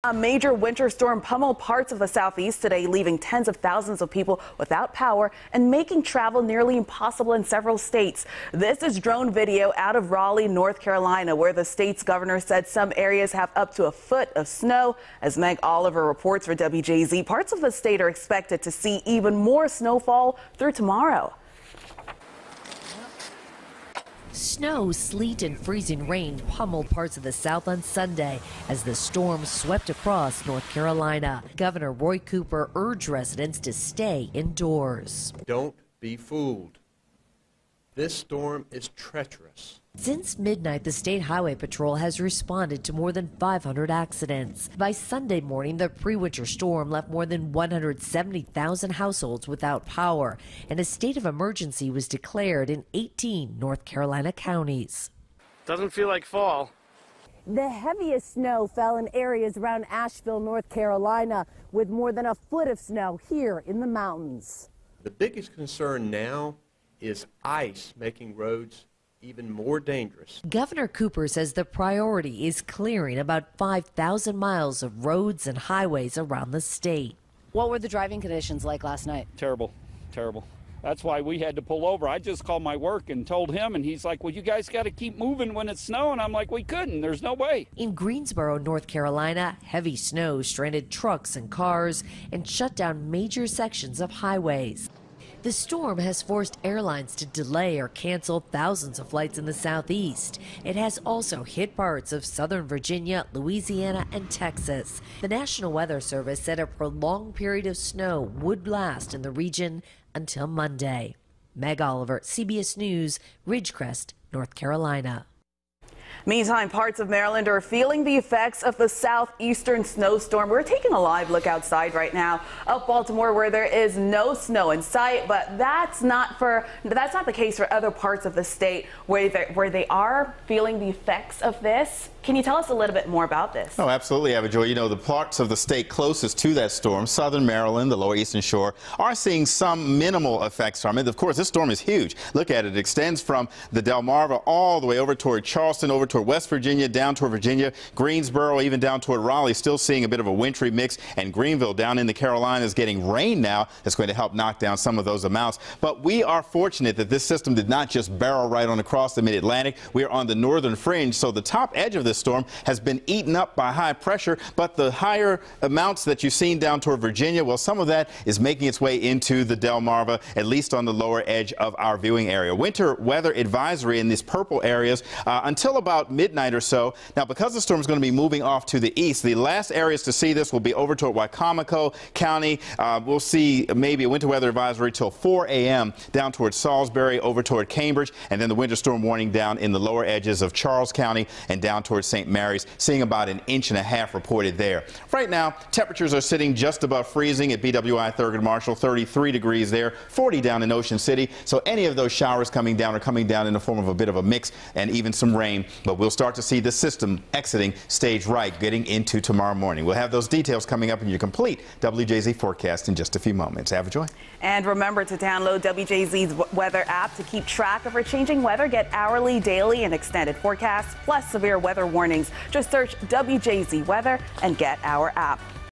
A major winter storm pummeled parts of the southeast today, leaving tens of thousands of people without power and making travel nearly impossible in several states. This is drone video out of Raleigh, North Carolina, where the state's governor said some areas have up to a foot of snow. As Meg Oliver reports for WJZ, parts of the state are expected to see even more snowfall through tomorrow. Snow, sleet, and freezing rain pummeled parts of the South on Sunday as the storm swept across North Carolina. Governor Roy Cooper urged residents to stay indoors. Don't be fooled. This storm is treacherous. Since midnight, the State Highway Patrol has responded to more than 500 accidents. By Sunday morning, the pre-winter storm left more than 170,000 households without power, and a state of emergency was declared in 18 North Carolina counties. Doesn't feel like fall. The heaviest snow fell in areas around Asheville, North Carolina, with more than a foot of snow here in the mountains. The biggest concern now is ice making roads even more dangerous. Governor Cooper says the priority is clearing about 5,000 miles of roads and highways around the state. What were the driving conditions like last night? Terrible, terrible. That's why we had to pull over. I just called my work and told him, and he's like, well, you guys got to keep moving when it's snowing. I'm like, we couldn't. There's no way. In Greensboro, North Carolina, heavy snow stranded trucks and cars and shut down major sections of highways. The storm has forced airlines to delay or cancel thousands of flights in the southeast. It has also hit parts of southern Virginia, Louisiana, and Texas. The National Weather Service said a prolonged period of snow would last in the region until Monday. Meg Oliver, CBS News, Ridgecrest, North Carolina. Meantime, parts of Maryland are feeling the effects of the southeastern snowstorm. We're taking a live look outside right now of Baltimore, where there is no snow in sight, but that's not the case for other parts of the state where they are feeling the effects of this. Can you tell us a little bit more about this? Oh, absolutely, Abigail. You know, the parts of the state closest to that storm, southern Maryland, the lower eastern shore, are seeing some minimal effects from it. Of course, this storm is huge. Look at it. It extends from the Delmarva all the way over toward Charleston, over toward West Virginia, down toward Virginia, Greensboro, even down toward Raleigh, still seeing a bit of a wintry mix, and Greenville down in the Carolinas getting rain now. That's going to help knock down some of those amounts. But we are fortunate that this system did not just barrel right on across the mid-Atlantic. We are on the northern fringe, so the top edge of this storm has been eaten up by high pressure, but the higher amounts that you've seen down toward Virginia, well, some of that is making its way into the Delmarva, at least on the lower edge of our viewing area. Winter weather advisory in these purple areas until about midnight or so. Now, because the storm is going to be moving off to the east, the last areas to see this will be over toward Wicomico County. We'll see maybe a winter weather advisory till 4 a.m. down toward Salisbury, over toward Cambridge, and then the winter storm warning down in the lower edges of Charles County and down toward St. Mary's, seeing about 1.5 inches reported there. Right now, temperatures are sitting just above freezing at BWI Thurgood Marshall, 33 degrees there, 40 down in Ocean City. So any of those showers coming down are coming down in the form of a bit of a mix and even some rain. But we'll start to see the system exiting stage right, getting into tomorrow morning. We'll have those details coming up in your complete WJZ forecast in just a few moments. Avajoy. And remember to download WJZ's weather app to keep track of our changing weather. Get hourly, daily, and extended forecasts, plus severe weather warnings. Just search WJZ Weather and get our app.